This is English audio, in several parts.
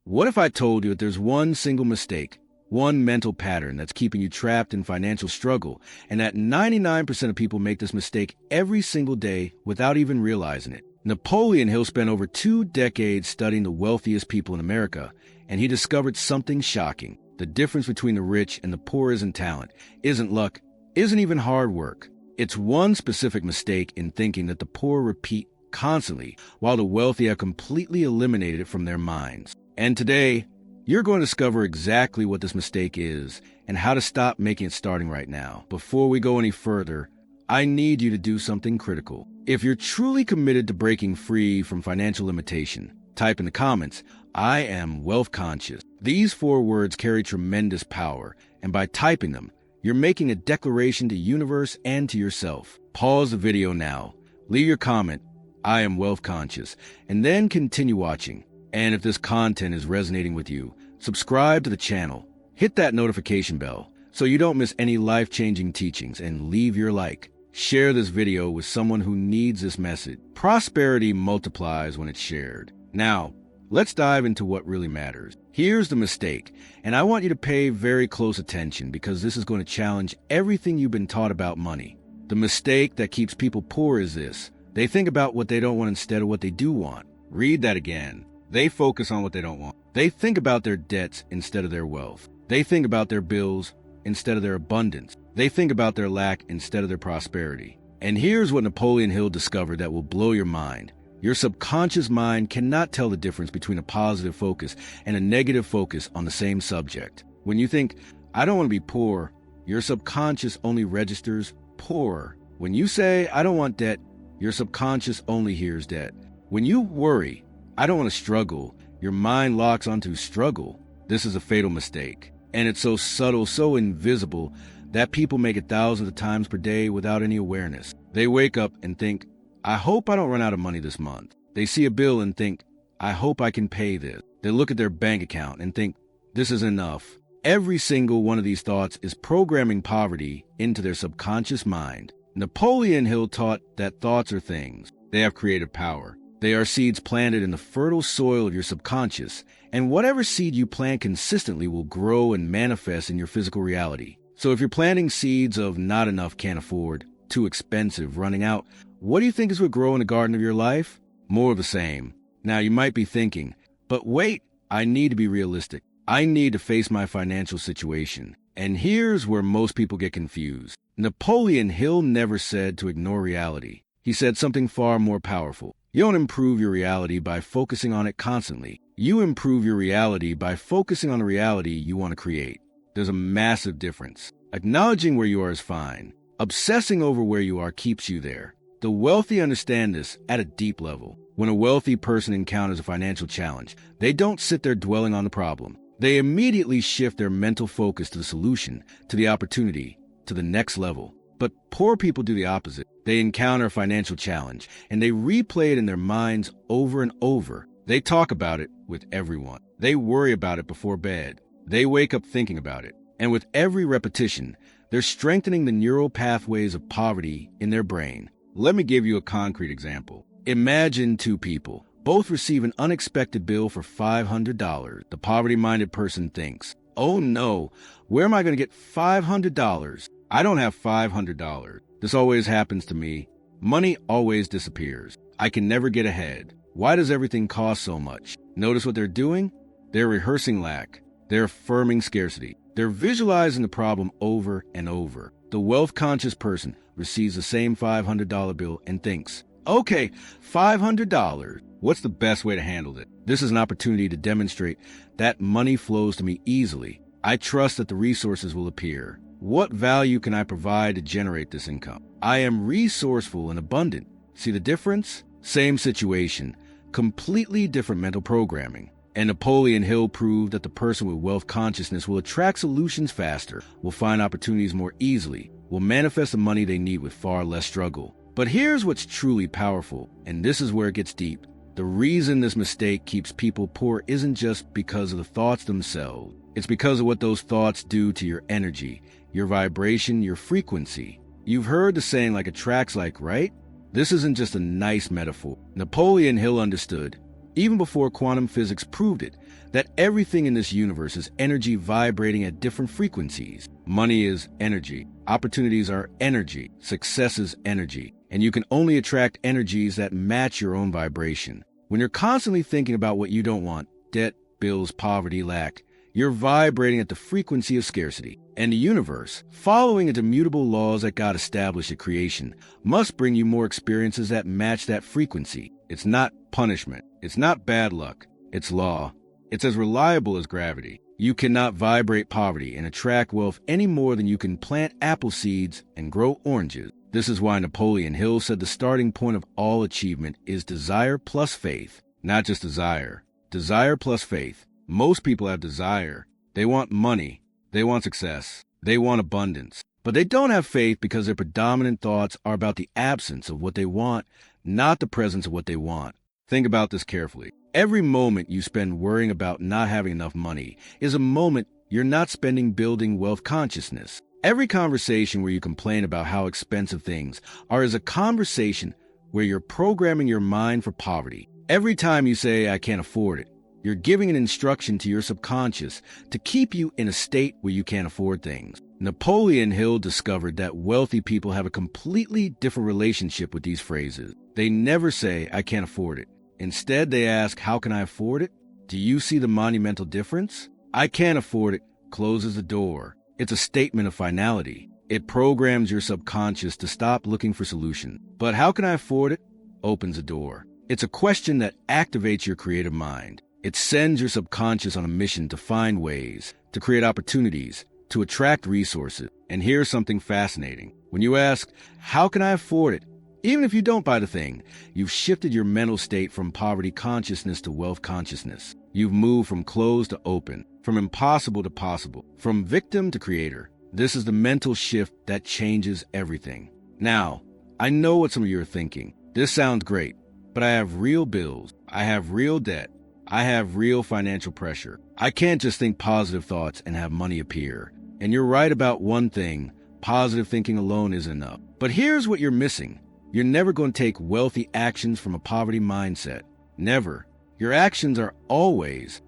What if I told you that there's one single mistake, one mental pattern that's keeping you trapped in financial struggle, and that 99% of people make this mistake every single day without even realizing it? Napoleon Hill spent over 2 decades studying the wealthiest people in America, and he discovered something shocking. The difference between the rich and the poor isn't talent, isn't luck, isn't even hard work. It's one specific mistake in thinking that the poor repeat constantly, while the wealthy have completely eliminated it from their minds. And today, you're going to discover exactly what this mistake is and how to stop making it starting right now. Before we go any further, I need you to do something critical. If you're truly committed to breaking free from financial limitation, type in the comments, "I am wealth conscious." These 4 words carry tremendous power, and by typing them, you're making a declaration to the universe and to yourself. Pause the video now, leave your comment, "I am wealth conscious," and then continue watching. And if this content is resonating with you, subscribe to the channel, hit that notification bell so you don't miss any life-changing teachings, and leave your like. Share this video with someone who needs this message. Prosperity multiplies when it's shared. Now, let's dive into what really matters. Here's the mistake, and I want you to pay very close attention because this is going to challenge everything you've been taught about money. The mistake that keeps people poor is this: they think about what they don't want instead of what they do want. Read that again. They focus on what they don't want. They think about their debts instead of their wealth. They think about their bills instead of their abundance. They think about their lack instead of their prosperity. And here's what Napoleon Hill discovered that will blow your mind. Your subconscious mind cannot tell the difference between a positive focus and a negative focus on the same subject. When you think, "I don't want to be poor," your subconscious only registers poor. When you say, "I don't want debt," your subconscious only hears debt. When you worry, "I don't want to struggle," your mind locks onto struggle. This is a fatal mistake. And it's so subtle, so invisible, that people make it thousands of times per day without any awareness. They wake up and think, "I hope I don't run out of money this month." They see a bill and think, "I hope I can pay this." They look at their bank account and think, "This is enough." Every single one of these thoughts is programming poverty into their subconscious mind. Napoleon Hill taught that thoughts are things. They have creative power. They are seeds planted in the fertile soil of your subconscious, and whatever seed you plant consistently will grow and manifest in your physical reality. So if you're planting seeds of "not enough, can't afford," "too expensive, running out," what do you think is what grow in the garden of your life? More of the same. Now you might be thinking, "But wait, I need to be realistic. I need to face my financial situation." And here's where most people get confused. Napoleon Hill never said to ignore reality. He said something far more powerful. You don't improve your reality by focusing on it constantly. You improve your reality by focusing on the reality you want to create. There's a massive difference. Acknowledging where you are is fine. Obsessing over where you are keeps you there. The wealthy understand this at a deep level. When a wealthy person encounters a financial challenge, they don't sit there dwelling on the problem. They immediately shift their mental focus to the solution, to the opportunity, to the next level. But poor people do the opposite. They encounter a financial challenge, and they replay it in their minds over and over. They talk about it with everyone. They worry about it before bed. They wake up thinking about it. And with every repetition, they're strengthening the neural pathways of poverty in their brain. Let me give you a concrete example. Imagine 2 people. Both receive an unexpected bill for $500. The poverty-minded person thinks, "Oh no, where am I going to get $500? I don't have $500. This always happens to me. Money always disappears. I can never get ahead. Why does everything cost so much?" Notice what they're doing? They're rehearsing lack. They're affirming scarcity. They're visualizing the problem over and over. The wealth-conscious person receives the same $500 bill and thinks, "Okay, $500. What's the best way to handle it?" This is an opportunity to demonstrate that money flows to me easily. I trust that the resources will appear. What value can I provide to generate this income? I am resourceful and abundant. See the difference? Same situation, completely different mental programming. And Napoleon Hill proved that the person with wealth consciousness will attract solutions faster, will find opportunities more easily, will manifest the money they need with far less struggle. But here's what's truly powerful, and this is where it gets deep. The reason this mistake keeps people poor isn't just because of the thoughts themselves. It's because of what those thoughts do to your energy, your vibration, your frequency. You've heard the saying like attracts like, right? This isn't just a nice metaphor. Napoleon Hill understood even before quantum physics proved it, that everything in this universe is energy vibrating at different frequencies. Money is energy. Opportunities are energy. Success is energy. And you can only attract energies that match your own vibration. When you're constantly thinking about what you don't want, debt, bills, poverty, lack, you're vibrating at the frequency of scarcity. And the universe, following its immutable laws that God established at creation, must bring you more experiences that match that frequency. It's not punishment. It's not bad luck. It's law. It's as reliable as gravity. You cannot vibrate poverty and attract wealth any more than you can plant apple seeds and grow oranges. This is why Napoleon Hill said the starting point of all achievement is desire plus faith. Not just desire. Desire plus faith. Most people have desire. They want money. They want success. They want abundance. But they don't have faith because their predominant thoughts are about the absence of what they want, not the presence of what they want. Think about this carefully. Every moment you spend worrying about not having enough money is a moment you're not spending building wealth consciousness. Every conversation where you complain about how expensive things are is a conversation where you're programming your mind for poverty. Every time you say, I can't afford it, you're giving an instruction to your subconscious to keep you in a state where you can't afford things. Napoleon Hill discovered that wealthy people have a completely different relationship with these phrases. They never say, I can't afford it. Instead, they ask, how can I afford it? Do you see the monumental difference? I can't afford it closes the door. It's a statement of finality. It programs your subconscious to stop looking for solutions. But how can I afford it? Opens a door. It's a question that activates your creative mind. It sends your subconscious on a mission to find ways, to create opportunities, to attract resources. And here's something fascinating. When you ask, how can I afford it? Even if you don't buy the thing, you've shifted your mental state from poverty consciousness to wealth consciousness. You've moved from closed to open, from impossible to possible, from victim to creator. This is the mental shift that changes everything. Now, I know what some of you are thinking. This sounds great, but I have real bills. I have real debt. I have real financial pressure. I can't just think positive thoughts and have money appear. And you're right about one thing. Positive thinking alone isn't enough. But here's what you're missing. You're never going to take wealthy actions from a poverty mindset. Never. Your actions are always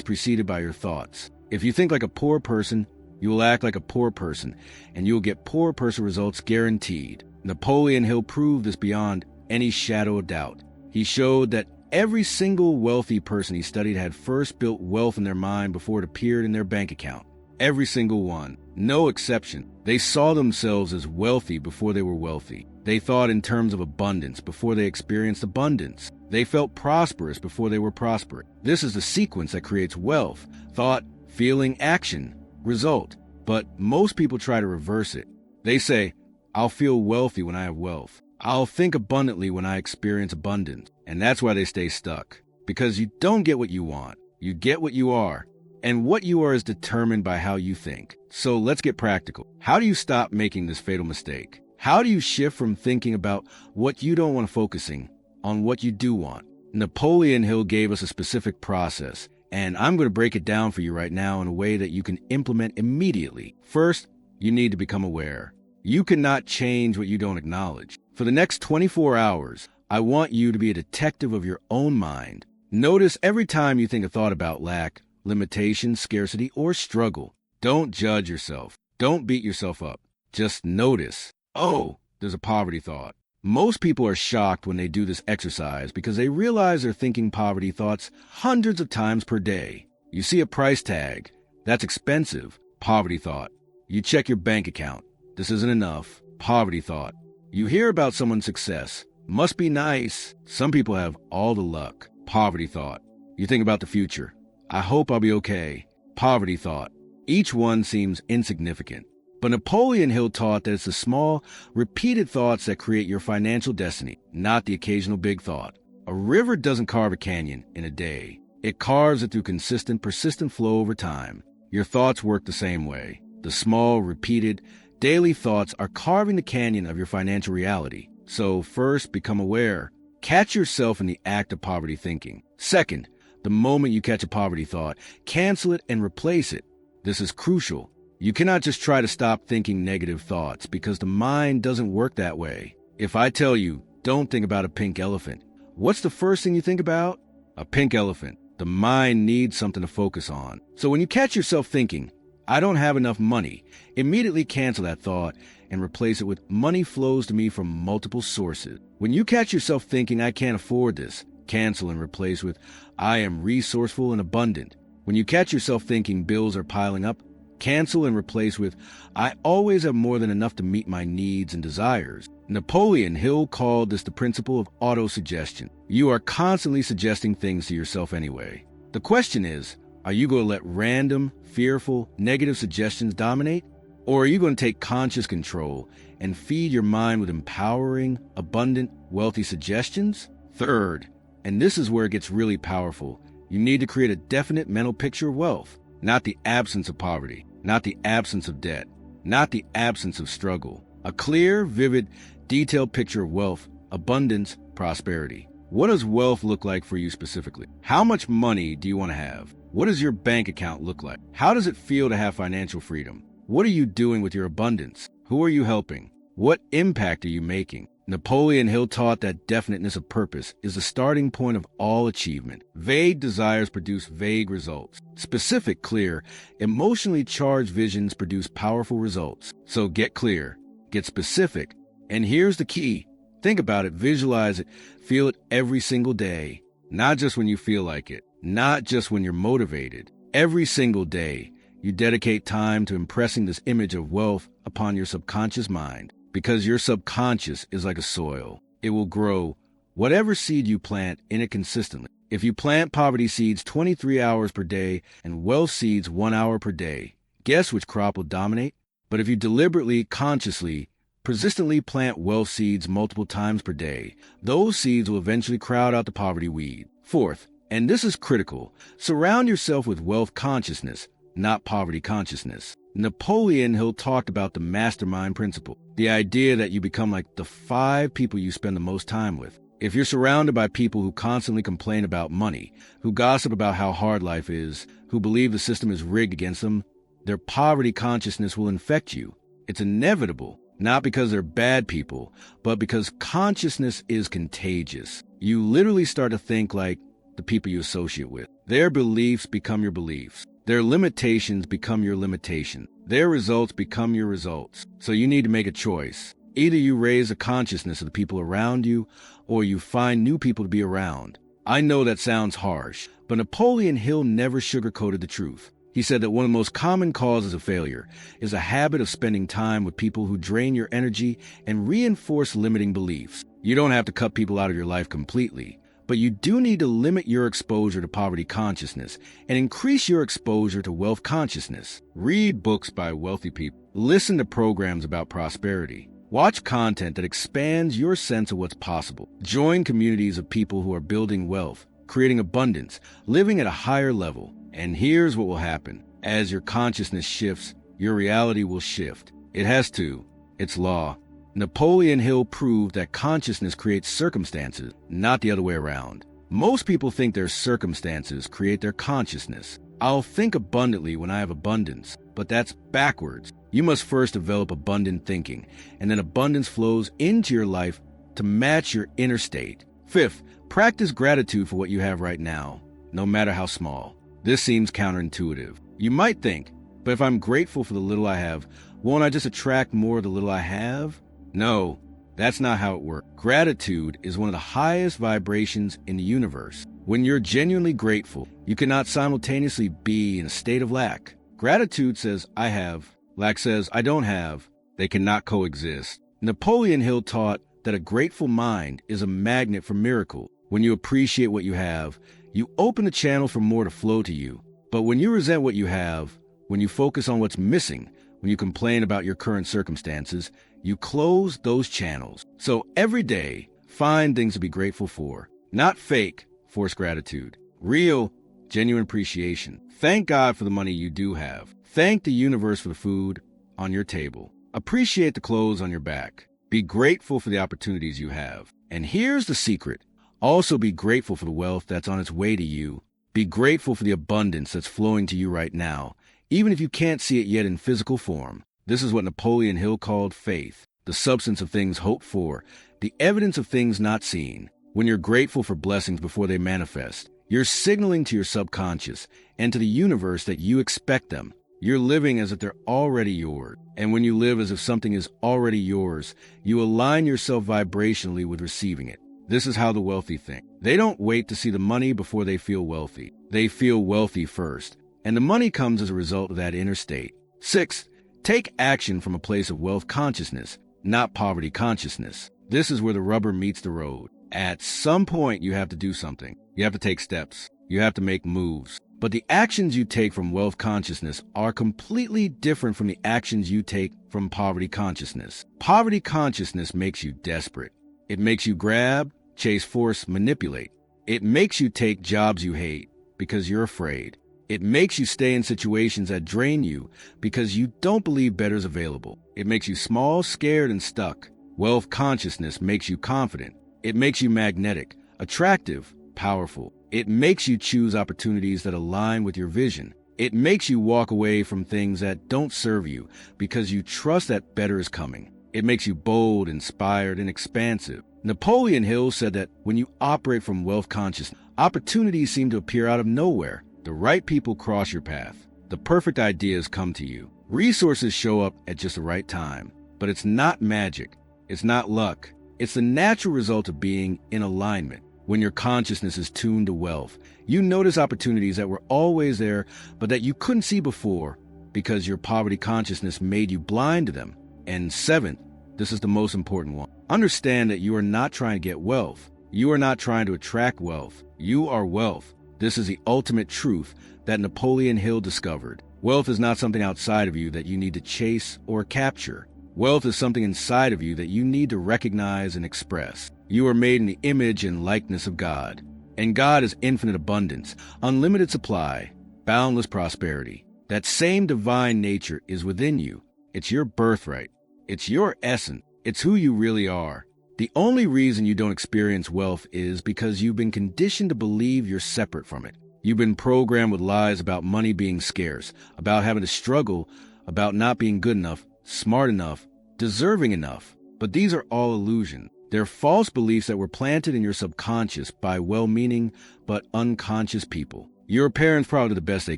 preceded by your thoughts. If you think like a poor person, you will act like a poor person, and you will get poor person results guaranteed. Napoleon Hill proved this beyond any shadow of doubt. He showed that every single wealthy person he studied had first built wealth in their mind before it appeared in their bank account. Every single one. No exception. They saw themselves as wealthy before they were wealthy. They thought in terms of abundance before they experienced abundance. They felt prosperous before they were prosperous. This is the sequence that creates wealth. Thought, feeling, action, result. But most people try to reverse it. They say, I'll feel wealthy when I have wealth. I'll think abundantly when I experience abundance. And that's why they stay stuck. Because you don't get what you want. You get what you are. And what you are is determined by how you think. So let's get practical. How do you stop making this fatal mistake? How do you shift from thinking about what you don't want to focusing on what you do want? Napoleon Hill gave us a specific process, and I'm going to break it down for you right now in a way that you can implement immediately. First, you need to become aware. You cannot change what you don't acknowledge. For the next 24 hours, I want you to be a detective of your own mind. Notice every time you think a thought about lack, limitation, scarcity, or struggle. Don't judge yourself. Don't beat yourself up. Just notice, oh, there's a poverty thought. Most people are shocked when they do this exercise because they realize they're thinking poverty thoughts hundreds of times per day. You see a price tag. That's expensive. Poverty thought. You check your bank account. This isn't enough. Poverty thought. You hear about someone's success. Must be nice. Some people have all the luck. Poverty thought. You think about the future. I hope I'll be okay. Poverty thought. Each one seems insignificant. But Napoleon Hill taught that it's the small, repeated thoughts that create your financial destiny, not the occasional big thought. A river doesn't carve a canyon in a day. It carves it through consistent, persistent flow over time. Your thoughts work the same way. The small, repeated, daily thoughts are carving the canyon of your financial reality. So first, become aware. Catch yourself in the act of poverty thinking. Second, the moment you catch a poverty thought, cancel it and replace it. This is crucial. You cannot just try to stop thinking negative thoughts because the mind doesn't work that way. If I tell you, don't think about a pink elephant, what's the first thing you think about? A pink elephant. The mind needs something to focus on. So when you catch yourself thinking, I don't have enough money, immediately cancel that thought and replace it with money flows to me from multiple sources. When you catch yourself thinking, I can't afford this, cancel and replace with I am resourceful and abundant. When you catch yourself thinking bills are piling up, cancel and replace with I always have more than enough to meet my needs and desires. Napoleon Hill called this the principle of autosuggestion. You are constantly suggesting things to yourself anyway. The question is, are you going to let random, fearful, negative suggestions dominate? Or are you going to take conscious control and feed your mind with empowering, abundant, wealthy suggestions? Third, and this is where it gets really powerful, you need to create a definite mental picture of wealth, not the absence of poverty, not the absence of debt, not the absence of struggle. A clear, vivid, detailed picture of wealth, abundance, prosperity. What does wealth look like for you specifically? How much money do you want to have? What does your bank account look like? How does it feel to have financial freedom? What are you doing with your abundance? Who are you helping? What impact are you making? Napoleon Hill taught that definiteness of purpose is the starting point of all achievement. Vague desires produce vague results. Specific, clear, emotionally charged visions produce powerful results. So get clear, get specific, and here's the key. Think about it, visualize it, feel it every single day. Not just when you feel like it, not just when you're motivated. Every single day, you dedicate time to impressing this image of wealth upon your subconscious mind. Because your subconscious is like a soil. It will grow whatever seed you plant in it consistently. If you plant poverty seeds 23 hours per day and wealth seeds 1 hour per day, guess which crop will dominate? But if you deliberately, consciously, persistently plant wealth seeds multiple times per day, those seeds will eventually crowd out the poverty weed. Fourth, and this is critical, surround yourself with wealth consciousness, not poverty consciousness. Napoleon Hill talked about the mastermind principle, the idea that you become like the 5 people you spend the most time with. If you're surrounded by people who constantly complain about money, who gossip about how hard life is, who believe the system is rigged against them, their poverty consciousness will infect you. It's inevitable, not because they're bad people, but because consciousness is contagious. You literally start to think like the people you associate with. Their beliefs become your beliefs. Their limitations become your limitation. Their results become your results. So you need to make a choice. Either you raise the consciousness of the people around you, or you find new people to be around. I know that sounds harsh, but Napoleon Hill never sugarcoated the truth. He said that one of the most common causes of failure is a habit of spending time with people who drain your energy and reinforce limiting beliefs. You don't have to cut people out of your life completely, but you do need to limit your exposure to poverty consciousness and increase your exposure to wealth consciousness. Read books by wealthy people. Listen to programs about prosperity. Watch content that expands your sense of what's possible. Join communities of people who are building wealth, creating abundance, living at a higher level. And here's what will happen. As your consciousness shifts, your reality will shift. It has to. It's law. Napoleon Hill proved that consciousness creates circumstances, not the other way around. Most people think their circumstances create their consciousness. I'll think abundantly when I have abundance, but that's backwards. You must first develop abundant thinking, and then abundance flows into your life to match your inner state. Fifth, practice gratitude for what you have right now, no matter how small. This seems counterintuitive. You might think, but if I'm grateful for the little I have, won't I just attract more of the little I have? No, that's not how it works. Gratitude is one of the highest vibrations in the universe. When you're genuinely grateful, you cannot simultaneously be in a state of lack. Gratitude says, I have. Lack says, I don't have. They cannot coexist. Napoleon Hill taught that a grateful mind is a magnet for miracle. When you appreciate what you have, you open the channel for more to flow to you. But when you resent what you have, when you focus on what's missing, when you complain about your current circumstances, you close those channels. So every day, find things to be grateful for. Not fake, forced gratitude. Real, genuine appreciation. Thank God for the money you do have. Thank the universe for the food on your table. Appreciate the clothes on your back. Be grateful for the opportunities you have. And here's the secret. Also be grateful for the wealth that's on its way to you. Be grateful for the abundance that's flowing to you right now, even if you can't see it yet in physical form. This is what Napoleon Hill called faith, the substance of things hoped for, the evidence of things not seen. When you're grateful for blessings before they manifest, you're signaling to your subconscious and to the universe that you expect them. You're living as if they're already yours. And when you live as if something is already yours, you align yourself vibrationally with receiving it. This is how the wealthy think. They don't wait to see the money before they feel wealthy. They feel wealthy first, and the money comes as a result of that inner state. 6. Take action from a place of wealth consciousness, not poverty consciousness. This is where the rubber meets the road. At some point, you have to do something. You have to take steps. You have to make moves. But the actions you take from wealth consciousness are completely different from the actions you take from poverty consciousness. Poverty consciousness makes you desperate. It makes you grab, chase, force, manipulate. It makes you take jobs you hate because you're afraid. It makes you stay in situations that drain you because you don't believe better is available. It makes you small, scared, and stuck. Wealth consciousness makes you confident. It makes you magnetic, attractive, powerful. It makes you choose opportunities that align with your vision. It makes you walk away from things that don't serve you because you trust that better is coming. It makes you bold, inspired, and expansive. Napoleon Hill said that when you operate from wealth consciousness, opportunities seem to appear out of nowhere. The right people cross your path. The perfect ideas come to you. Resources show up at just the right time. But it's not magic. It's not luck. It's the natural result of being in alignment. When your consciousness is tuned to wealth, you notice opportunities that were always there, but that you couldn't see before because your poverty consciousness made you blind to them. And 7th, this is the most important one. Understand that you are not trying to get wealth. You are not trying to attract wealth. You are wealth. This is the ultimate truth that Napoleon Hill discovered. Wealth is not something outside of you that you need to chase or capture. Wealth is something inside of you that you need to recognize and express. You are made in the image and likeness of God. And God is infinite abundance, unlimited supply, boundless prosperity. That same divine nature is within you. It's your birthright. It's your essence. It's who you really are. The only reason you don't experience wealth is because you've been conditioned to believe you're separate from it. You've been programmed with lies about money being scarce, about having to struggle, about not being good enough, smart enough, deserving enough. But these are all illusions. They're false beliefs that were planted in your subconscious by well-meaning but unconscious people. Your parents probably did the best they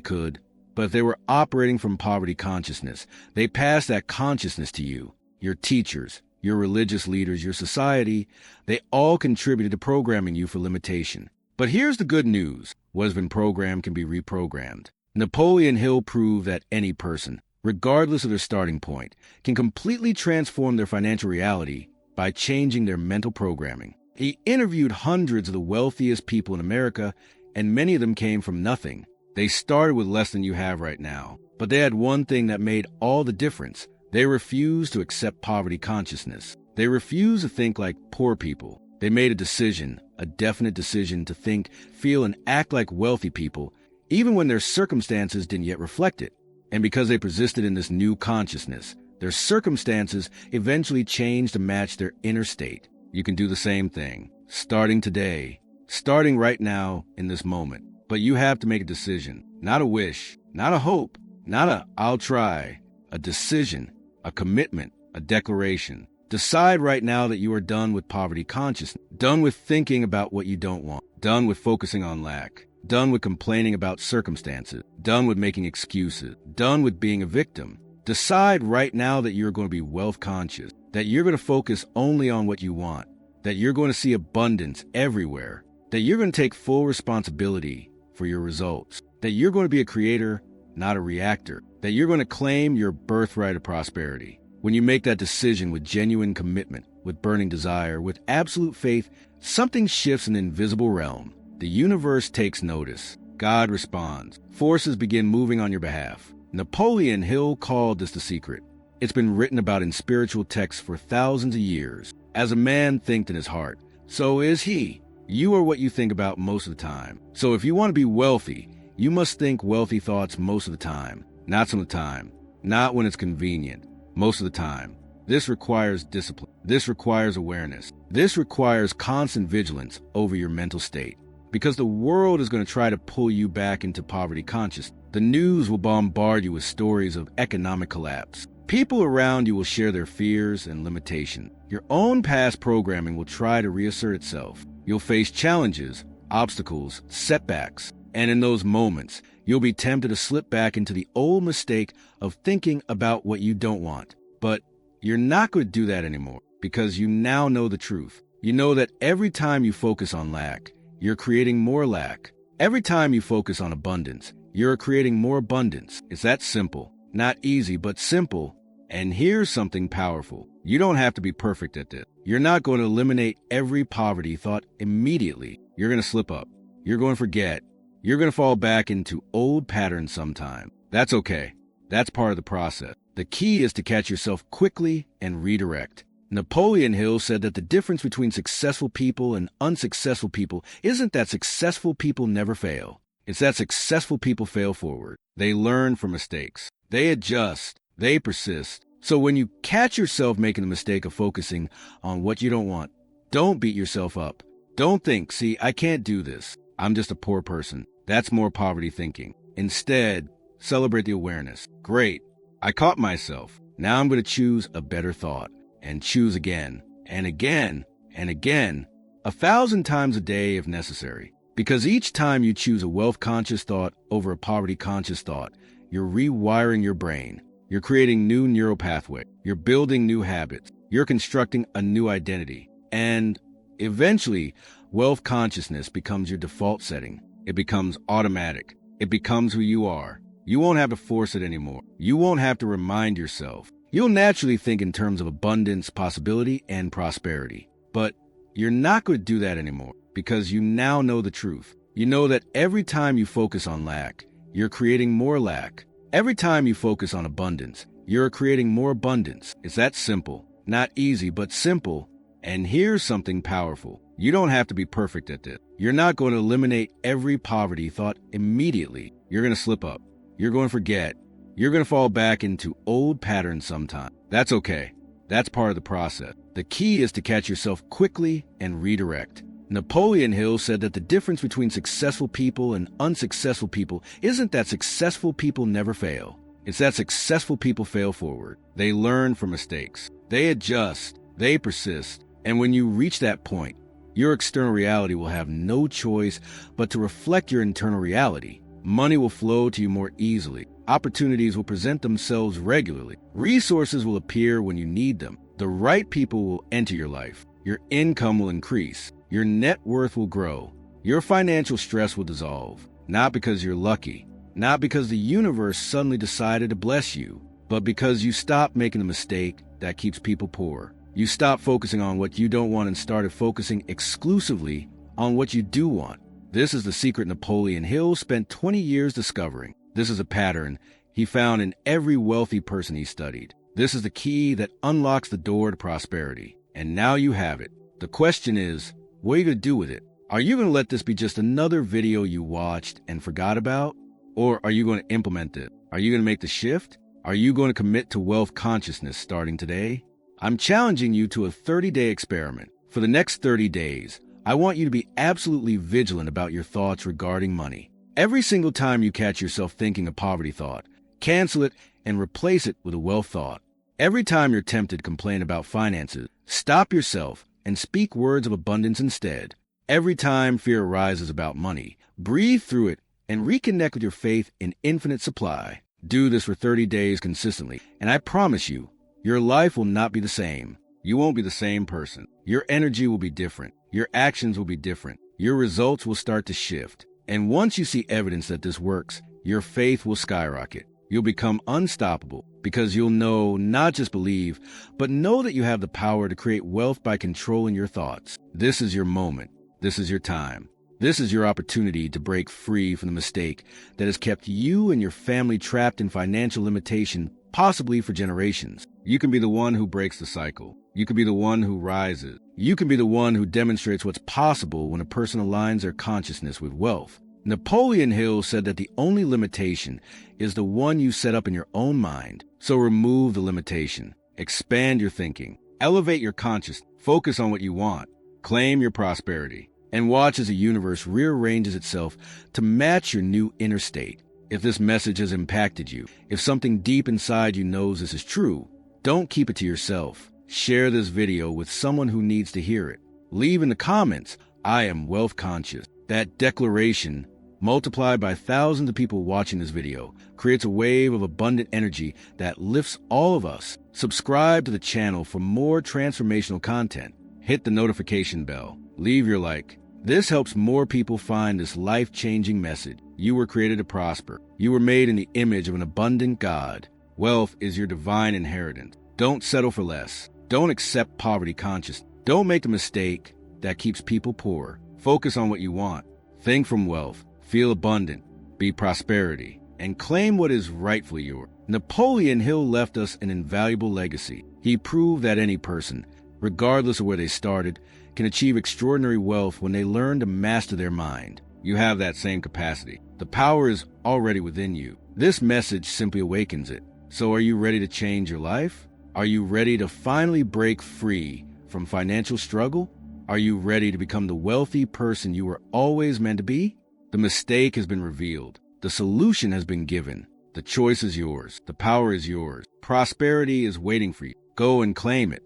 could, but if they were operating from poverty consciousness, they passed that consciousness to you. Your teachers, your religious leaders, your society, they all contributed to programming you for limitation. But here's the good news. What has been programmed can be reprogrammed. Napoleon Hill proved that any person, regardless of their starting point, can completely transform their financial reality by changing their mental programming. He interviewed hundreds of the wealthiest people in America, and many of them came from nothing. They started with less than you have right now. But they had one thing that made all the difference. They refused to accept poverty consciousness. They refused to think like poor people. They made a decision, a definite decision to think, feel, and act like wealthy people, even when their circumstances didn't yet reflect it. And because they persisted in this new consciousness, their circumstances eventually changed to match their inner state. You can do the same thing, starting today, starting right now in this moment. But you have to make a decision, not a wish, not a hope, not a I'll try, a decision, a commitment, a declaration. Decide right now that you are done with poverty consciousness, done with thinking about what you don't want, done with focusing on lack, done with complaining about circumstances, done with making excuses, done with being a victim. Decide right now that you're going to be wealth conscious, that you're going to focus only on what you want, that you're going to see abundance everywhere, that you're going to take full responsibility for your results, that you're going to be a creator, not a reactor, that you're going to claim your birthright of prosperity. When you make that decision with genuine commitment, with burning desire, with absolute faith, something shifts in the invisible realm. The universe takes notice. God responds. Forces begin moving on your behalf. Napoleon Hill called this the secret. It's been written about in spiritual texts for thousands of years. As a man thinketh in his heart, so is he. You are what you think about most of the time. So if you want to be wealthy, you must think wealthy thoughts most of the time. Not some of the time. Not when it's convenient. Most of the time. This requires discipline. This requires awareness. This requires constant vigilance over your mental state. Because the world is going to try to pull you back into poverty consciousness. The news will bombard you with stories of economic collapse. People around you will share their fears and limitations. Your own past programming will try to reassert itself. You'll face challenges, obstacles, setbacks, and in those moments, you'll be tempted to slip back into the old mistake of thinking about what you don't want. But you're not going to do that anymore because you now know the truth. You know that every time you focus on lack, you're creating more lack. Every time you focus on abundance, you're creating more abundance. It's that simple. Not easy, but simple. And here's something powerful. You don't have to be perfect at this. You're not going to eliminate every poverty thought immediately. You're going to slip up. You're going to forget. You're going to fall back into old patterns sometime. That's okay. That's part of the process. The key is to catch yourself quickly and redirect. Napoleon Hill said that the difference between successful people and unsuccessful people isn't that successful people never fail. It's that successful people fail forward. They learn from mistakes. They adjust. They persist. So when you catch yourself making the mistake of focusing on what you don't want, don't beat yourself up. Don't think, see, I can't do this. I'm just a poor person. That's more poverty thinking. Instead, celebrate the awareness. Great. I caught myself. Now I'm going to choose a better thought. And choose again, and again, and again, 1,000 times a day if necessary. Because each time you choose a wealth-conscious thought over a poverty-conscious thought, you're rewiring your brain. You're creating new neural pathways. You're building new habits. You're constructing a new identity. And eventually, wealth consciousness becomes your default setting. It becomes automatic. It becomes who you are. You won't have to force it anymore. You won't have to remind yourself. You'll naturally think in terms of abundance, possibility, and prosperity. But you're not going to do that anymore because you now know the truth. You know that every time you focus on lack, you're creating more lack. Every time you focus on abundance, you're creating more abundance. It's that simple. Not easy, but simple. And here's something powerful. You don't have to be perfect at this. You're not going to eliminate every poverty thought immediately. You're going to slip up. You're going to forget. You're going to fall back into old patterns sometime. That's okay. That's part of the process. The key is to catch yourself quickly and redirect. Napoleon Hill said that the difference between successful people and unsuccessful people isn't that successful people never fail. It's that successful people fail forward. They learn from mistakes. They adjust. They persist. And when you reach that point, your external reality will have no choice but to reflect your internal reality. Money will flow to you more easily. Opportunities will present themselves regularly. Resources will appear when you need them. The right people will enter your life. Your income will increase. Your net worth will grow. Your financial stress will dissolve. Not because you're lucky. Not because the universe suddenly decided to bless you. But because you stopped making the mistake that keeps people poor. You stopped focusing on what you don't want and started focusing exclusively on what you do want. This is the secret Napoleon Hill spent 20 years discovering. This is a pattern he found in every wealthy person he studied. This is the key that unlocks the door to prosperity. And now you have it. The question is, what are you going to do with it? Are you going to let this be just another video you watched and forgot about? Or are you going to implement it? Are you going to make the shift? Are you going to commit to wealth consciousness starting today? I'm challenging you to a 30-day experiment. For the next 30 days, I want you to be absolutely vigilant about your thoughts regarding money. Every single time you catch yourself thinking a poverty thought, cancel it and replace it with a wealth thought. Every time you're tempted to complain about finances, stop yourself and speak words of abundance instead. Every time fear arises about money, breathe through it and reconnect with your faith in infinite supply. Do this for 30 days consistently, and I promise you, your life will not be the same. You won't be the same person. Your energy will be different. Your actions will be different. Your results will start to shift. And once you see evidence that this works, your faith will skyrocket. You'll become unstoppable because you'll know, not just believe, but know that you have the power to create wealth by controlling your thoughts. This is your moment. This is your time. This is your opportunity to break free from the mistake that has kept you and your family trapped in financial limitation, possibly for generations. You can be the one who breaks the cycle. You can be the one who rises. You can be the one who demonstrates what's possible when a person aligns their consciousness with wealth. Napoleon Hill said that the only limitation is the one you set up in your own mind. So remove the limitation. Expand your thinking. Elevate your consciousness. Focus on what you want. Claim your prosperity. And watch as the universe rearranges itself to match your new inner state. If this message has impacted you, if something deep inside you knows this is true, don't keep it to yourself. Share this video with someone who needs to hear it. Leave in the comments, I am wealth conscious. That declaration, multiplied by thousands of people watching this video, creates a wave of abundant energy that lifts all of us. Subscribe to the channel for more transformational content. Hit the notification bell. Leave your like. This helps more people find this life-changing message. You were created to prosper. You were made in the image of an abundant God. Wealth is your divine inheritance. Don't settle for less. Don't accept poverty conscious. Don't make the mistake that keeps people poor. Focus on what you want. Think from wealth. Feel abundant. Be prosperity. And claim what is rightfully yours. Napoleon Hill left us an invaluable legacy. He proved that any person, regardless of where they started, can achieve extraordinary wealth when they learn to master their mind. You have that same capacity. The power is already within you. This message simply awakens it. So are you ready to change your life? Are you ready to finally break free from financial struggle? Are you ready to become the wealthy person you were always meant to be? The mistake has been revealed. The solution has been given. The choice is yours. The power is yours. Prosperity is waiting for you. Go and claim it.